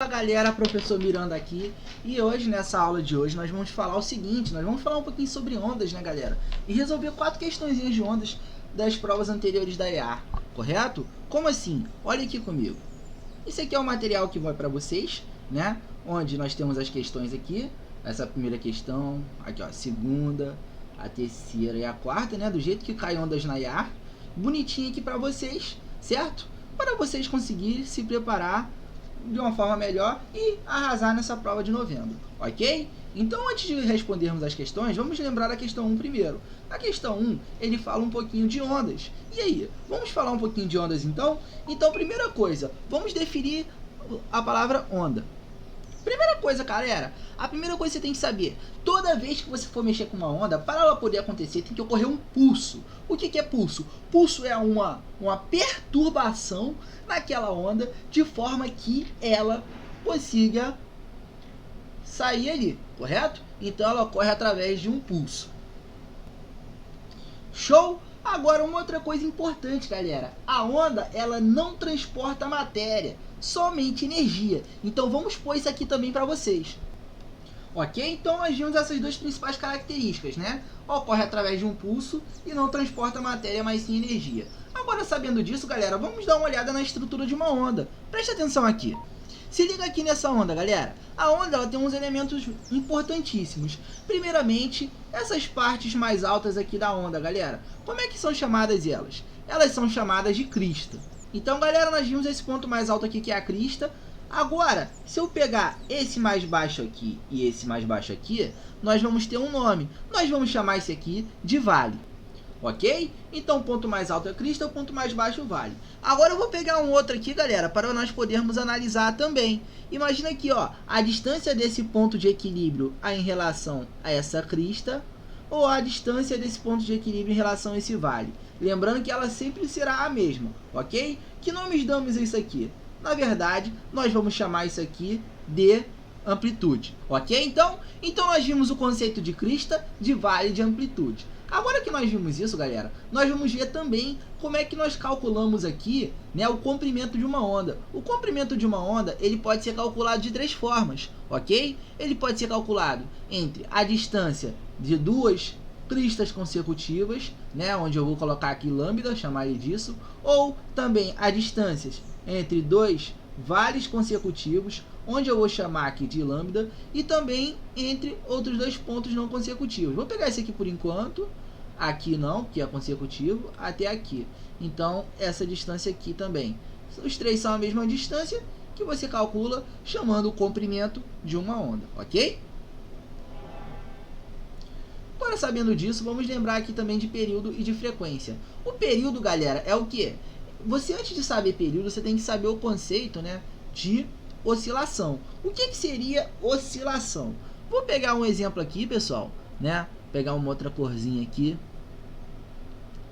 Fala galera, professor Miranda aqui, e hoje nessa aula de hoje nós vamos falar o seguinte, nós vamos falar um pouquinho sobre ondas, né galera, e resolver 4 questõezinhas de ondas das provas anteriores da EA, correto? Como assim? Olha aqui comigo, isso aqui é o material que vai para vocês, né, onde nós temos as questões aqui, essa primeira questão, aqui ó, a segunda, a terceira e a quarta, né, do jeito que cai ondas na EA, bonitinho aqui para vocês, certo? Para vocês conseguirem se preparar de uma forma melhor e arrasar nessa prova de novembro, ok? Então, antes de respondermos as questões, vamos lembrar a questão 1 primeiro. A questão 1, ele fala um pouquinho de ondas. E aí, vamos falar um pouquinho de ondas então? Então, primeira coisa, vamos definir a palavra onda. Primeira coisa, galera, a primeira coisa que você tem que saber, toda vez que você for mexer com uma onda, para ela poder acontecer, tem que ocorrer um pulso. O que é pulso? Pulso é uma perturbação naquela onda, de forma que ela consiga sair ali, correto? Então ela ocorre através de um pulso. Show? Agora, uma outra coisa importante, galera. A onda, ela não transporta matéria, somente energia. Então, vamos pôr isso aqui também para vocês. Ok? Então, nós vimos essas duas principais características, né? Ocorre através de um pulso e não transporta matéria, mas sim energia. Agora, sabendo disso, galera, vamos dar uma olhada na estrutura de uma onda. Preste atenção aqui. Se liga aqui nessa onda, galera. A onda ela tem uns elementos importantíssimos. Primeiramente, essas partes mais altas aqui da onda, galera. Como é que são chamadas elas? Elas são chamadas de crista. Então, galera, nós vimos esse ponto mais alto aqui que é a crista. Agora, se eu pegar esse mais baixo aqui e esse mais baixo aqui, nós vamos ter um nome. Nós vamos chamar esse aqui de vale. Ok? Então o ponto mais alto é a crista, o ponto mais baixo é o vale. Agora eu vou pegar um outro aqui, galera, para nós podermos analisar também. Imagina aqui, ó, a distância desse ponto de equilíbrio em relação a essa crista, ou a distância desse ponto de equilíbrio em relação a esse vale. Lembrando que ela sempre será a mesma, ok? Que nomes damos a isso aqui? Na verdade, nós vamos chamar isso aqui de amplitude, ok? Então nós vimos o conceito de crista, de vale e de amplitude. Agora que nós vimos isso, galera, nós vamos ver também como é que nós calculamos aqui, né, o comprimento de uma onda. O comprimento de uma onda, ele pode ser calculado de 3 formas, ok? Ele pode ser calculado entre a distância de 2 cristas consecutivas, né, onde eu vou colocar aqui lambda, chamar ele disso, ou também a distância entre 2 vales consecutivos, onde eu vou chamar aqui de lambda, e também entre outros 2 pontos não consecutivos. Vou pegar esse aqui por enquanto, aqui não, que é consecutivo, até aqui. Então, essa distância aqui também. Os 3 são a mesma distância que você calcula chamando o comprimento de uma onda, ok? Agora, sabendo disso, vamos lembrar aqui também de período e de frequência. O período, galera, é o que? Você, antes de saber período, você tem que saber o conceito, né, de oscilação. O que seria oscilação? Vou pegar um exemplo aqui, pessoal, né? Pegar uma outra corzinha aqui.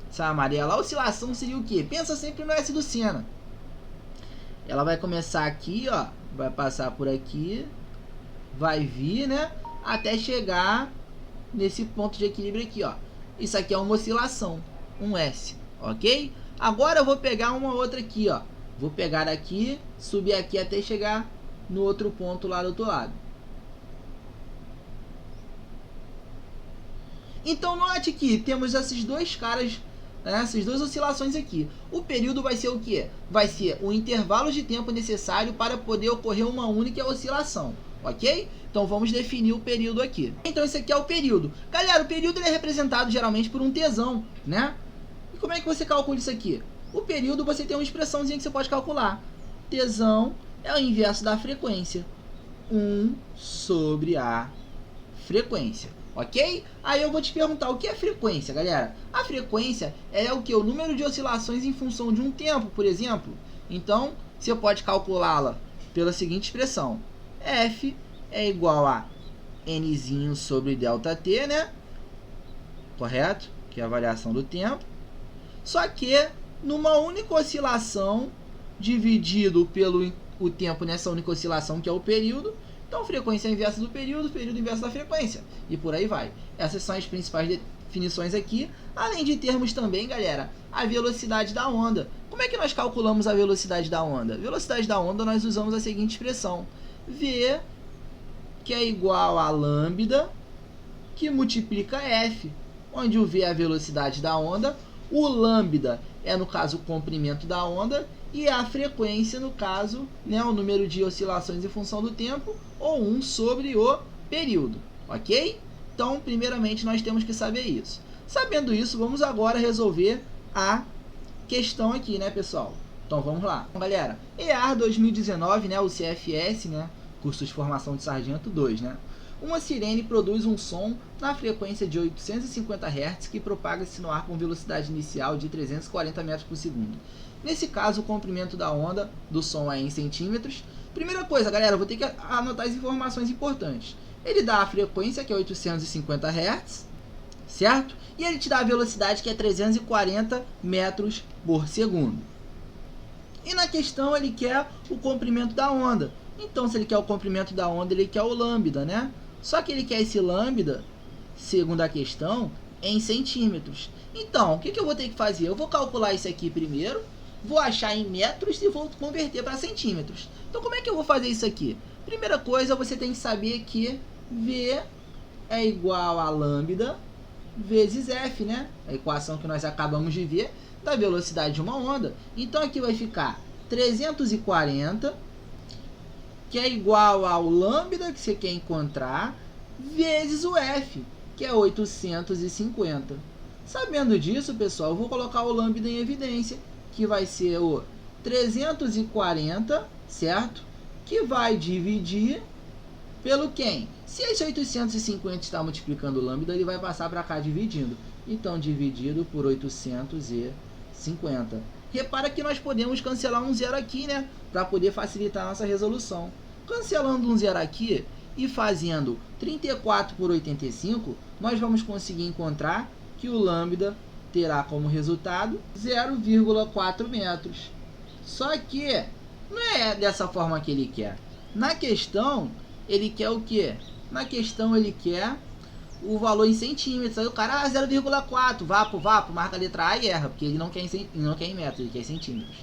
Essa amarela. A oscilação seria o quê? Pensa sempre no S do seno. Ela vai começar aqui, ó, vai passar por aqui, vai vir, né, até chegar nesse ponto de equilíbrio aqui, ó. Isso aqui é uma oscilação, um S, ok? Agora eu vou pegar uma outra aqui, ó. Vou pegar aqui, subir aqui até chegar no outro ponto lá do outro lado. Então note que temos esses dois caras, né, essas duas oscilações aqui. O período vai ser o quê? Vai ser o intervalo de tempo necessário para poder ocorrer uma única oscilação, ok? Então vamos definir o período aqui. Então esse aqui é o período. Galera, o período ele é representado geralmente por um tesão, né? E como é que você calcula isso aqui? O período você tem uma expressãozinha que você pode calcular. Tesão é o inverso da frequência. 1 sobre a frequência, ok? Aí eu vou te perguntar, o que é frequência, galera? A frequência é o que? O número de oscilações em função de um tempo, por exemplo. Então, você pode calculá-la pela seguinte expressão. F é igual a Nzinho sobre ΔT, né? Correto? Que é a variação do tempo. Só que numa única oscilação dividido pelo o tempo nessa única oscilação, que é o período. Então, frequência é inversa do período inverso da frequência. E por aí vai. Essas são as principais definições aqui, além de termos também, galera, a velocidade da onda. Como é que nós calculamos a velocidade da onda? A velocidade da onda nós usamos a seguinte expressão: V, que é igual a lambda, que multiplica F, onde o V é a velocidade da onda, o lambda é, no caso, o comprimento da onda, e a frequência, no caso, né, o número de oscilações em função do tempo, ou 1 sobre o período, ok? Então, primeiramente, nós temos que saber isso. Sabendo isso, vamos agora resolver a questão aqui, né, pessoal? Então, vamos lá. Então, galera, EAR 2019, né, o CFS, né, curso de formação de sargento 2, né? Uma sirene produz um som na frequência de 850 Hz que propaga-se no ar com velocidade inicial de 340 metros por segundo. Nesse caso, o comprimento da onda do som é em centímetros. Primeira coisa, galera, eu vou ter que anotar as informações importantes. Ele dá a frequência, que é 850 Hz, certo? E ele te dá a velocidade, que é 340 metros por segundo. E na questão, ele quer o comprimento da onda. Então, se ele quer o comprimento da onda, ele quer o lambda, né? Só que ele quer esse lambda, segundo a questão, em centímetros. Então, o que eu vou ter que fazer? Eu vou calcular isso aqui primeiro, vou achar em metros e vou converter para centímetros. Então, como é que eu vou fazer isso aqui? Primeira coisa, você tem que saber que V é igual a lambda vezes F, né? A equação que nós acabamos de ver da velocidade de uma onda. Então, aqui vai ficar 340, que é igual ao lambda que você quer encontrar, vezes o F, que é 850. Sabendo disso, pessoal, eu vou colocar o lambda em evidência, que vai ser o 340, certo? Que vai dividir pelo quem? Se esse 850 está multiplicando o lambda, ele vai passar para cá dividindo. Então, dividido por 850. Repara que nós podemos cancelar um zero aqui, né? Para poder facilitar a nossa resolução. Cancelando um zero aqui e fazendo 34 por 85, nós vamos conseguir encontrar que o lambda terá como resultado 0,4 metros. Só que não é dessa forma que ele quer. Na questão, ele quer o quê? Na questão, ele quer o valor em centímetros. Aí o cara, 0,4, vapo, marca a letra A e erra, porque ele não quer em metros, ele quer em centímetros.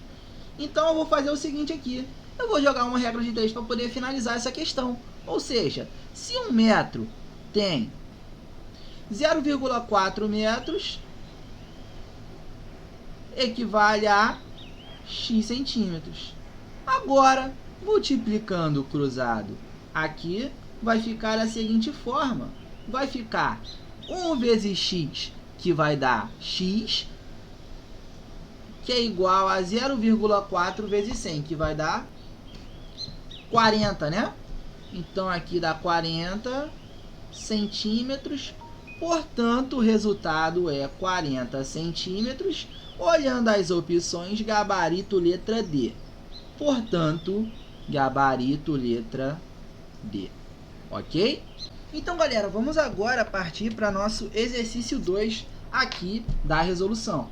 Então, eu vou fazer o seguinte aqui. Eu vou jogar uma regra de 3 para poder finalizar essa questão. Ou seja, se um metro tem 0,4 metros, equivale a x centímetros. Agora, multiplicando o cruzado aqui, vai ficar da seguinte forma. Vai ficar 1 vezes x, que vai dar x, que é igual a 0,4 vezes 100, que vai dar 40, né? Então, aqui dá 40 centímetros. Portanto, o resultado é 40 centímetros. Olhando as opções, gabarito letra D. Portanto, gabarito letra D. Ok? Então, galera, vamos agora partir para nosso exercício 2 aqui da resolução.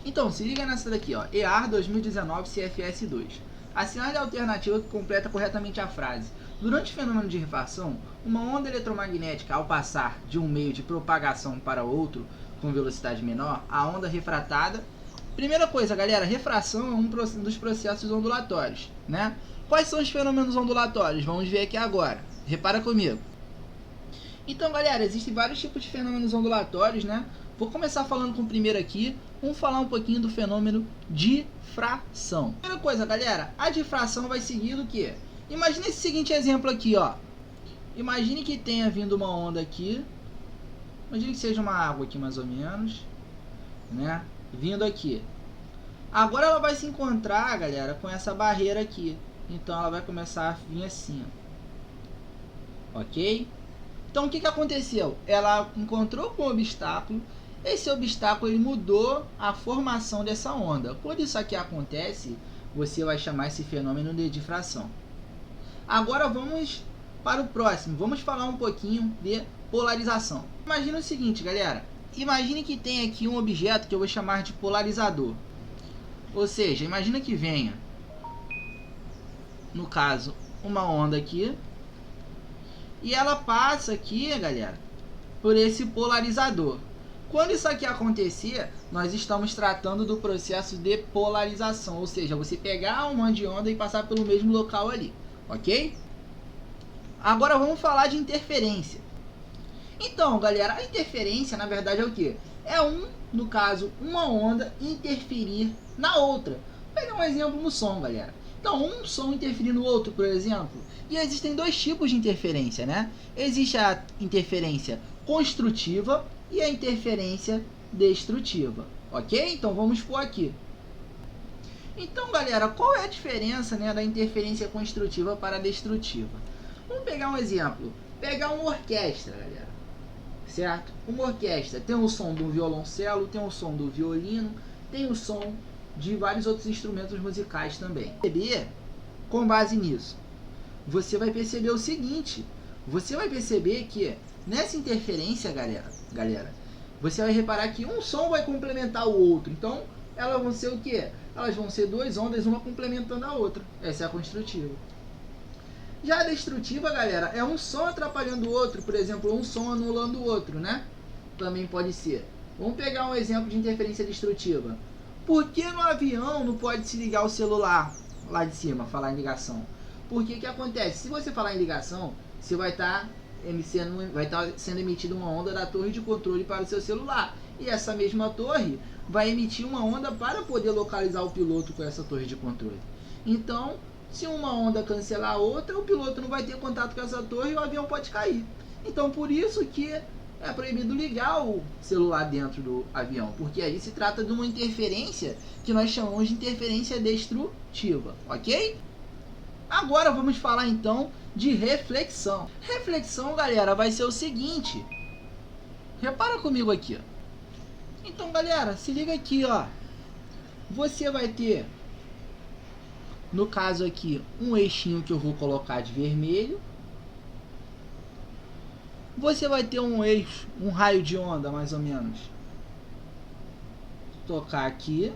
Então, se liga nessa daqui, ó. EAR 2019 CFS 2. Assinale a alternativa que completa corretamente a frase. Durante o fenômeno de refração, uma onda eletromagnética, ao passar de um meio de propagação para outro com velocidade menor, a onda refratada... Primeira coisa, galera, refração é um dos processos ondulatórios, né? Quais são os fenômenos ondulatórios? Vamos ver aqui agora. Repara comigo. Então, galera, existem vários tipos de fenômenos ondulatórios, né? Vou começar falando com o primeiro aqui. Vamos falar um pouquinho do fenômeno difração. Primeira coisa, galera, a difração vai seguir do quê? Imagine esse seguinte exemplo aqui, ó. Imagine que tenha vindo uma onda aqui. Imagine que seja uma água aqui, mais ou menos, né? Vindo aqui. Agora ela vai se encontrar, galera, com essa barreira aqui. Então ela vai começar a vir assim, ó. Ok? Então o que aconteceu? Ela encontrou com um obstáculo. Esse obstáculo ele mudou a formação dessa onda. Quando isso aqui acontece, você vai chamar esse fenômeno de difração. Agora vamos para o próximo. Vamos falar um pouquinho de polarização. Imagina o seguinte, galera. Imagine que tem aqui um objeto que eu vou chamar de polarizador. Ou seja, imagina que venha, no caso, uma onda aqui. E ela passa aqui, galera, por esse polarizador. Quando isso aqui acontecer, nós estamos tratando do processo de polarização, ou seja, você pegar uma de onda e passar pelo mesmo local ali, ok? Agora vamos falar de interferência. Então, galera, a interferência na verdade é o que? No caso, uma onda interferir na outra. Vou pegar um exemplo no som, galera. Então, um som interferir no outro, por exemplo. E existem dois tipos de interferência, né? Existe a interferência construtiva e a interferência destrutiva, ok? Então vamos por aqui. Então, galera, qual é a diferença, né, da interferência construtiva para a destrutiva? Vamos pegar um exemplo. Pegar uma orquestra, galera. Certo? Uma orquestra tem o som do violoncelo, tem o som do violino, tem o som de vários outros instrumentos musicais também. Com base nisso, você vai perceber o seguinte. Você vai perceber que nessa interferência, galera, você vai reparar que um som vai complementar o outro. Então, elas vão ser o quê? Elas vão ser duas ondas, uma complementando a outra. Essa é a construtiva. Já a destrutiva, galera, é um som atrapalhando o outro. Por exemplo, um som anulando o outro, né? Também pode ser. Vamos pegar um exemplo de interferência destrutiva. Por que no avião não pode se ligar o celular lá de cima, falar em ligação? Porque que acontece? Se você falar em ligação, você vai estar sendo emitida uma onda da torre de controle para o seu celular. E essa mesma torre vai emitir uma onda para poder localizar o piloto com essa torre de controle. Então, se uma onda cancelar a outra, o piloto não vai ter contato com essa torre e o avião pode cair. Então, por isso que é proibido ligar o celular dentro do avião, porque aí se trata de uma interferência que nós chamamos de interferência destrutiva, ok? Agora vamos falar então de reflexão. Reflexão, galera, vai ser o seguinte. Repara comigo aqui. Então, galera, se liga aqui, ó. Você vai ter, no caso aqui, um eixinho que eu vou colocar de vermelho. Você vai ter um eixo, um raio de onda, mais ou menos. Tocar aqui.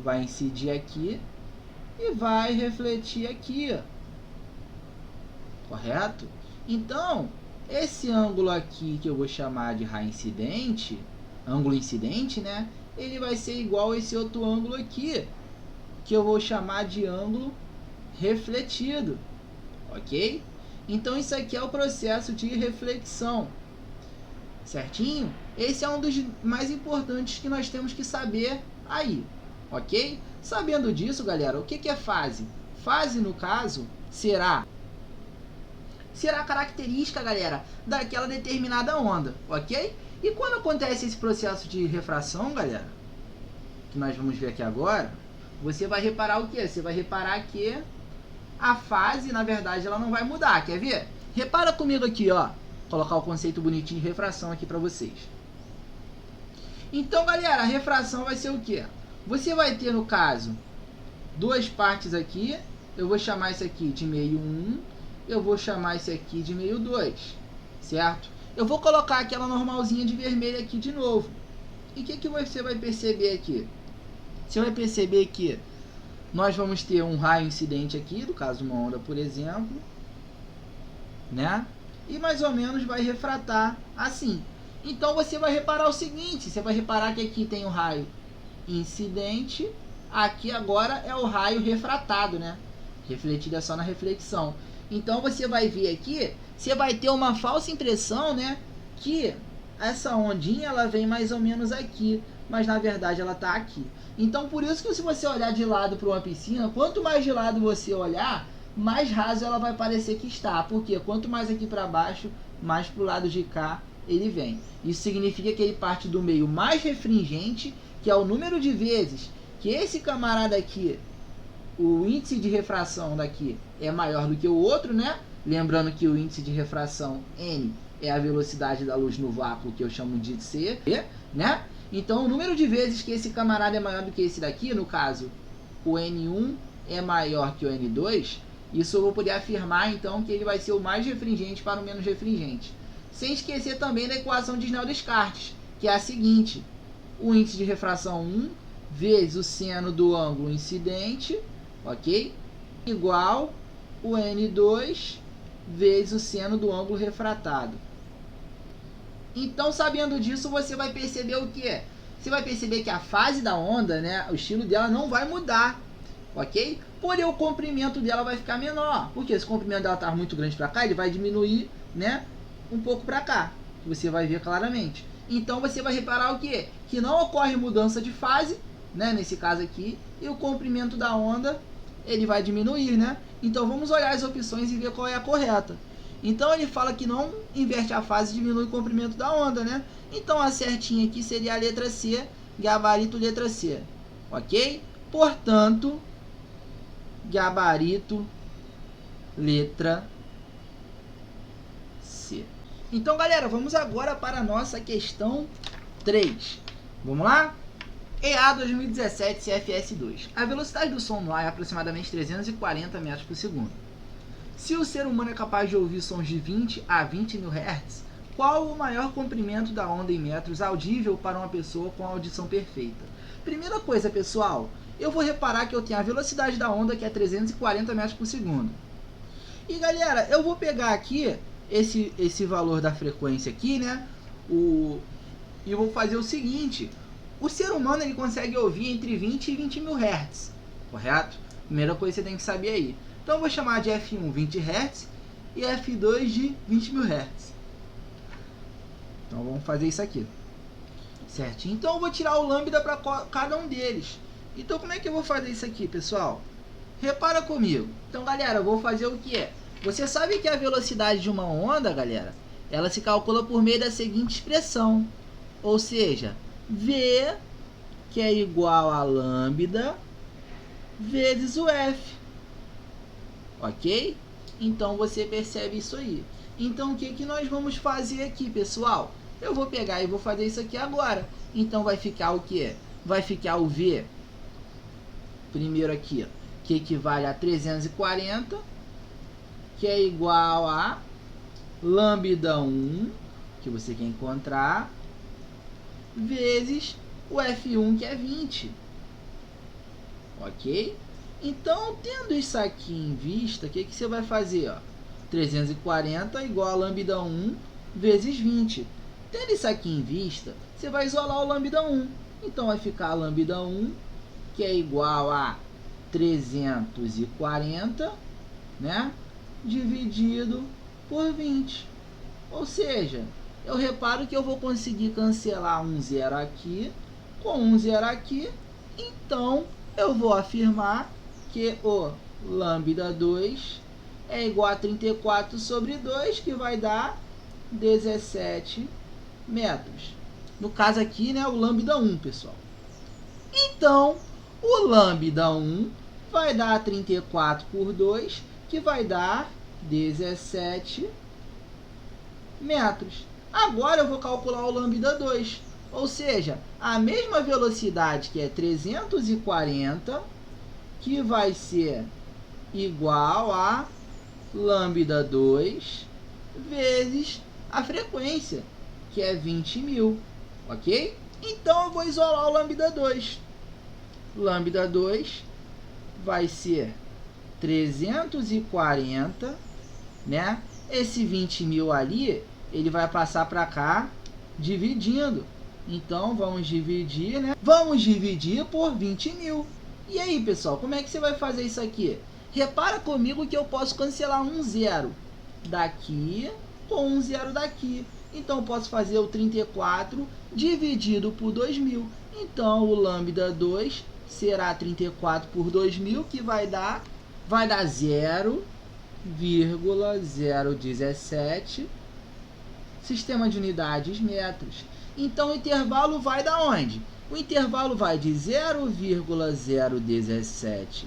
Vai incidir aqui. E vai refletir aqui. Correto? Então, esse ângulo aqui que eu vou chamar de raio incidente, ângulo incidente, né? Ele vai ser igual a esse outro ângulo aqui, que eu vou chamar de ângulo refletido, ok? Então isso aqui é o processo de reflexão, certinho? Esse é um dos mais importantes que nós temos que saber aí, ok? Sabendo disso, galera, o que é fase? Fase, no caso, será a característica, galera, daquela determinada onda, ok? E quando acontece esse processo de refração, galera, que nós vamos ver aqui agora, você vai reparar o que? Você vai reparar que a fase, na verdade, ela não vai mudar. Quer ver? Repara comigo aqui, ó. Vou colocar o conceito bonitinho de refração aqui para vocês. Então, galera, a refração vai ser o que? Você vai ter, no caso, duas partes aqui. Eu vou chamar isso aqui de meio 1. Eu vou chamar isso aqui de meio 2. Certo? Eu vou colocar aquela normalzinha de vermelho aqui de novo. E o que você vai perceber aqui? Você vai perceber que nós vamos ter um raio incidente aqui, no caso uma onda, por exemplo, né? E mais ou menos vai refratar assim. Então você vai reparar o seguinte, você vai reparar que aqui tem o raio incidente, aqui agora é o raio refratado, né? Refletido é só na reflexão. Então você vai ver aqui, você vai ter uma falsa impressão, né? Que essa ondinha ela vem mais ou menos aqui, mas na verdade ela está aqui. Então por isso que se você olhar de lado para uma piscina, quanto mais de lado você olhar, mais raso ela vai parecer que está. Porque quanto mais aqui para baixo, mais para o lado de cá ele vem. Isso significa que ele parte do meio mais refringente, que é o número de vezes que esse camarada aqui, o índice de refração daqui é maior do que o outro, né? Lembrando que o índice de refração N é a velocidade da luz no vácuo, que eu chamo de C, né? Então, o número de vezes que esse camarada é maior do que esse daqui, no caso, o N1 é maior que o N2, isso eu vou poder afirmar, então, que ele vai ser o mais refringente para o menos refringente. Sem esquecer também da equação de Snell-Descartes, que é a seguinte: o índice de refração 1 vezes o seno do ângulo incidente, ok? Igual o N2 vezes o seno do ângulo refratado. Então, sabendo disso, você vai perceber o quê? Você vai perceber que a fase da onda, né, o estilo dela não vai mudar, ok? Porém, o comprimento dela vai ficar menor. Porque se o comprimento dela está muito grande para cá, ele vai diminuir, né, um pouco para cá. Você vai ver claramente. Então, você vai reparar o quê? Que não ocorre mudança de fase, né, nesse caso aqui, e o comprimento da onda, ele vai diminuir, né? Então, vamos olhar as opções e ver qual é a correta. Então, ele fala que não inverte a fase e diminui o comprimento da onda, né? Então, a certinha aqui seria a letra C, gabarito letra C, ok? Portanto, gabarito letra C. Então, galera, vamos agora para a nossa questão 3. Vamos lá? EA 2017 CFS2. A velocidade do som no ar é aproximadamente 340 metros por segundo. Se o ser humano é capaz de ouvir sons de 20 a 20 mil Hz, qual o maior comprimento da onda em metros audível para uma pessoa com audição perfeita? Primeira coisa, pessoal, eu vou reparar que eu tenho a velocidade da onda, que é 340 metros por segundo. E, galera, eu vou pegar aqui esse valor da frequência aqui, né? E vou fazer o seguinte. O ser humano, ele consegue ouvir entre 20 e 20 mil Hz, correto? Primeira coisa que você tem que saber aí. Então, eu vou chamar de F1 20 Hz e F2 de 20 mil Hz. Então, vamos fazer isso aqui. Certinho? Então, eu vou tirar o lambda para cada um deles. Então, como é que eu vou fazer isso aqui, pessoal? Repara comigo. Então, galera, eu vou fazer o que? Você sabe que a velocidade de uma onda, galera, ela se calcula por meio da seguinte expressão. Ou seja, V, que é igual a lambda, vezes o F. Ok? Então, você percebe isso aí. Então, o que nós vamos fazer aqui, pessoal? Eu vou pegar e vou fazer isso aqui agora. Então, vai ficar o quê? Vai ficar o V, primeiro aqui, que equivale a 340, que é igual a lambda 1, que você quer encontrar, vezes o F1, que é 20. Ok? Então, tendo isso aqui em vista, o que você vai fazer? Ó? 340 igual a lambda 1 vezes 20. Tendo isso aqui em vista, você vai isolar o lambda 1. Então, vai ficar a lambda 1, que é igual a 340, né? Dividido por 20. Ou seja, eu reparo que eu vou conseguir cancelar um zero aqui com um zero aqui. Então, eu vou afirmar que o lambda 2 é igual a 34 sobre 2, que vai dar 17 metros. No caso aqui, né, o lambda 1, pessoal. Então, o lambda 1 vai dar 34 por 2, que vai dar 17 metros. Agora eu vou calcular o lambda 2, ou seja, a mesma velocidade, que é 340, que vai ser igual a lambda 2 vezes a frequência, que é 20 mil, ok? Então, eu vou isolar o lambda 2. Lambda 2 vai ser 340, né? Esse 20 mil ali, ele vai passar para cá, dividindo. Então, vamos dividir, né? Vamos dividir por 20 mil. E aí, pessoal, como é que você vai fazer isso aqui? Repara comigo que eu posso cancelar um zero daqui com um zero daqui. Então, eu posso fazer o 34 dividido por 2.000. Então, o lambda 2 será 34 por 2.000, que vai dar 0,017 sistema de unidades metros. Então, o intervalo vai da onde? O intervalo vai de 0,017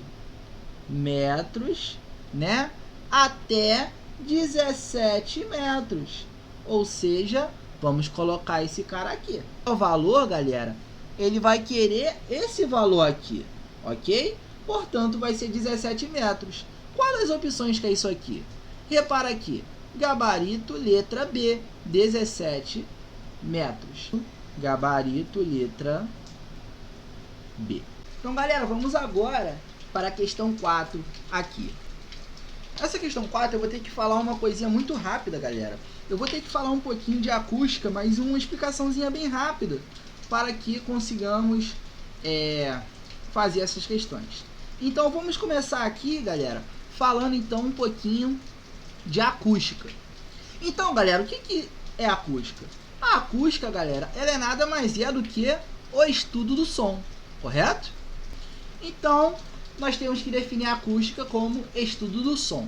metros, né, até 17 metros. Ou seja, vamos colocar esse cara aqui. O valor, galera, ele vai querer esse valor aqui, ok? Portanto, vai ser 17 metros. Qual das opções que é isso aqui? Repara aqui, gabarito, letra B, 17 metros. Gabarito, letra B. Então, galera, vamos agora para a questão 4 aqui. Essa questão 4 eu vou ter que falar uma coisinha muito rápida, galera. Eu vou ter que falar um pouquinho de acústica, mas uma explicaçãozinha bem rápida, para que consigamos fazer essas questões. Então vamos começar aqui, galera, falando então um pouquinho de acústica. Então, galera, o que é acústica? A acústica, galera, ela é nada mais do que o estudo do som, correto? Então, nós temos que definir a acústica como estudo do som.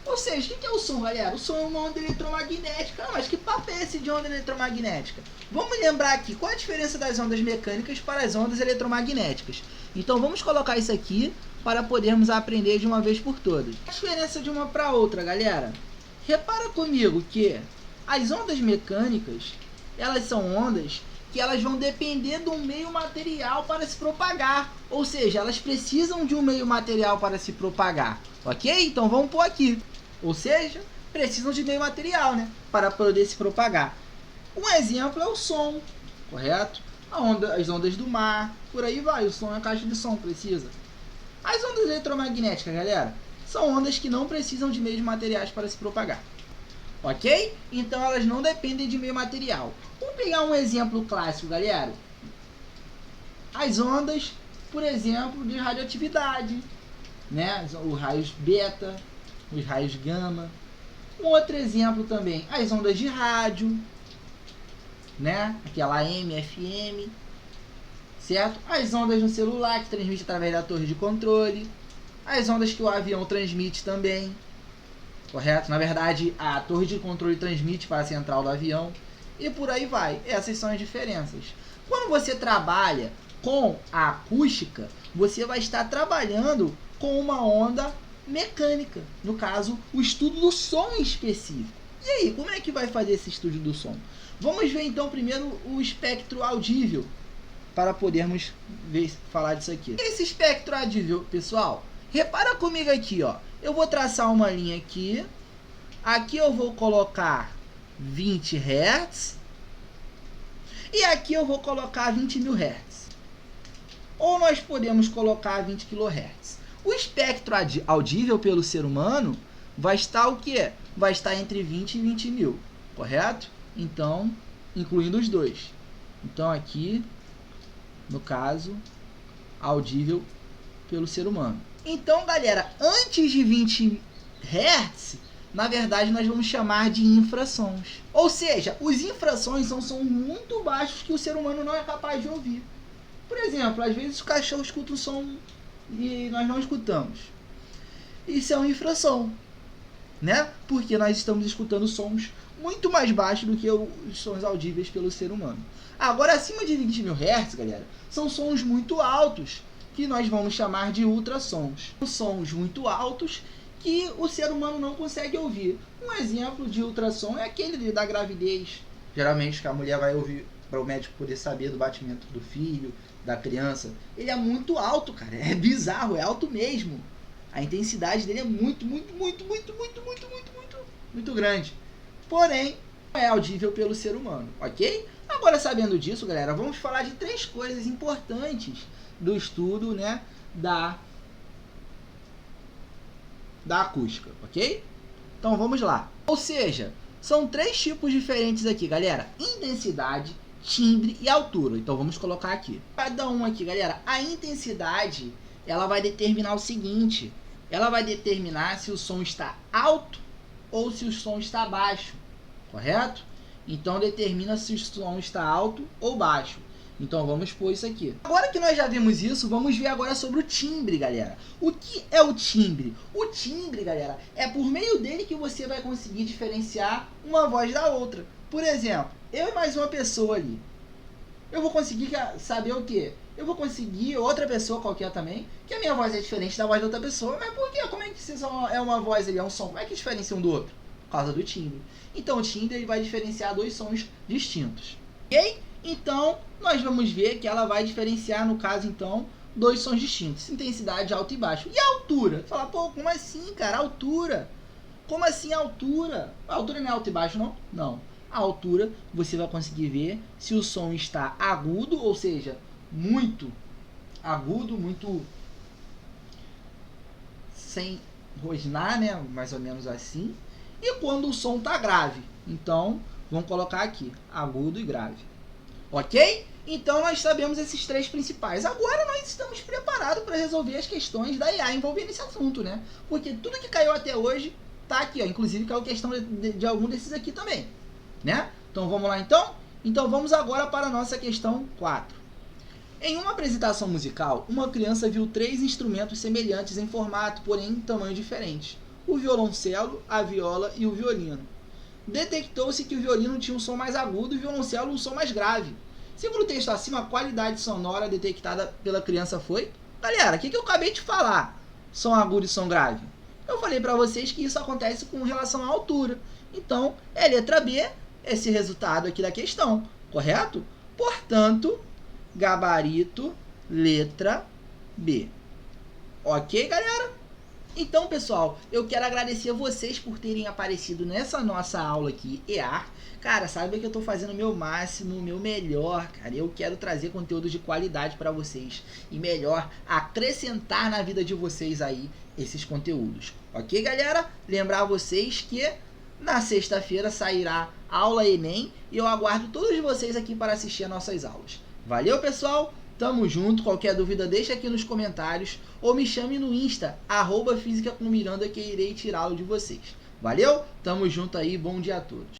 Ou seja, o que é o som, galera? O som é uma onda eletromagnética. Ah, mas que papo é esse de onda eletromagnética? Vamos lembrar aqui, qual a diferença das ondas mecânicas para as ondas eletromagnéticas? Então vamos colocar isso aqui para podermos aprender de uma vez por todas. A diferença de uma para outra, galera? Repara comigo que as ondas mecânicas, elas são ondas que elas vão depender de um meio material para se propagar. Ou seja, elas precisam de um meio material para se propagar. Ok? Então vamos pôr aqui. Ou seja, precisam de meio material, né? Para poder se propagar. Um exemplo é o som, correto? As ondas do mar, por aí vai. O som é a caixa de som, precisa. As ondas eletromagnéticas, galera, são ondas que não precisam de meios materiais para se propagar. Ok? Então elas não dependem de meio material. Vamos pegar um exemplo clássico, galera. As ondas, por exemplo, de radioatividade, né? Os raios beta, os raios gama. Um outro exemplo também, as ondas de rádio, né? Aquela AM, FM, certo? As ondas no celular que transmite através da torre de controle, as ondas que o avião transmite também, correto? Na verdade, a torre de controle transmite para a central do avião e por aí vai. Essas são as diferenças. Quando você trabalha com a acústica, você vai estar trabalhando com uma onda mecânica, no caso, o estudo do som específico. E aí, como é que vai fazer esse estudo do som? Vamos ver então primeiro o espectro audível, para podermos falar disso aqui. Esse espectro audível, pessoal, repara comigo aqui, ó. Eu vou traçar uma linha aqui. Aqui eu vou colocar 20 Hz. E aqui eu vou colocar 20.000 Hz. Ou nós podemos colocar 20 kHz. O espectro audível pelo ser humano vai estar o quê? Vai estar entre 20 e 20.000, correto? Então, incluindo os dois. Então aqui, no caso, audível pelo ser humano. Então, galera, antes de 20 Hz, na verdade, nós vamos chamar de infrassons. Ou seja, os infrassons são sons muito baixos que o ser humano não é capaz de ouvir. Por exemplo, às vezes o cachorro escuta um som e nós não escutamos. Isso é um infrassom, né? Porque nós estamos escutando sons muito mais baixos do que os sons audíveis pelo ser humano. Agora, acima de 20.000 Hz, galera, são sons muito altos, que nós vamos chamar de ultrassons. São sons muito altos que o ser humano não consegue ouvir. Um exemplo de ultrassom é aquele da gravidez. Geralmente que a mulher vai ouvir para o médico poder saber do batimento do filho, da criança. Ele é muito alto, cara. É bizarro, é alto mesmo. A intensidade dele é muito grande. Porém, não é audível pelo ser humano, ok? Agora, sabendo disso, galera, vamos falar de 3 coisas importantes do estudo, né, da acústica, ok? Então vamos lá. Ou seja, são 3 tipos diferentes aqui, galera: intensidade, timbre e altura. Então vamos colocar aqui cada um aqui, galera. A intensidade, ela vai determinar o seguinte: ela vai determinar se o som está alto ou se o som está baixo, correto? Então determina se o som está alto ou baixo. Então vamos pôr isso aqui. Agora que nós já vimos isso, vamos ver agora sobre o timbre, galera. O que é o timbre? O timbre, galera, é por meio dele que você vai conseguir diferenciar uma voz da outra. Por exemplo, eu e mais uma pessoa ali. Eu vou conseguir saber o quê? Eu vou conseguir outra pessoa qualquer também, que a minha voz é diferente da voz da outra pessoa. Mas por quê? Como é que se é uma voz ali, é um som? Como é que diferencia um do outro? Por causa do timbre. Então o timbre ele vai diferenciar 2 sons distintos. Ok? Então nós vamos ver que ela vai diferenciar, no caso então, 2 sons distintos: intensidade, alto e baixo. E a altura? Fala, pô, como assim, cara? Altura? Como assim altura? A altura não é alto e baixo, não? Não. A altura você vai conseguir ver se o som está agudo, ou seja, muito agudo, muito sem rosnar, né? Mais ou menos assim. E quando o som tá grave. Então, vamos colocar aqui, agudo e grave. Ok? Então, nós sabemos esses três principais. Agora, nós estamos preparados para resolver as questões da IA envolvendo esse assunto, né? Porque tudo que caiu até hoje tá aqui, ó. Inclusive, caiu questão de algum desses aqui também, né? Então, vamos lá, então? Então, vamos agora para a nossa questão 4. Em uma apresentação musical, uma criança viu 3 instrumentos semelhantes em formato, porém em tamanho diferente. O violoncelo, a viola e o violino. Detectou-se que o violino tinha um som mais agudo e o violoncelo um som mais grave. Segundo o texto acima, a qualidade sonora detectada pela criança foi... Galera, o que eu acabei de falar? Som agudo e som grave. Eu falei para vocês que isso acontece com relação à altura. Então, é letra B, esse resultado aqui da questão, correto? Portanto, gabarito, letra B. Ok, galera? Então, pessoal, eu quero agradecer a vocês por terem aparecido nessa nossa aula aqui, EA. Cara, sabe que eu tô fazendo o meu máximo, o meu melhor, cara. Eu quero trazer conteúdo de qualidade para vocês. E melhor, acrescentar na vida de vocês aí esses conteúdos. Ok, galera? Lembrar vocês que na sexta-feira sairá aula Enem. E eu aguardo todos vocês aqui para assistir as nossas aulas. Valeu, pessoal? Tamo junto, qualquer dúvida deixa aqui nos comentários ou me chame no Insta, @física com Miranda, que irei tirá-lo de vocês. Valeu? Tamo junto aí, bom dia a todos.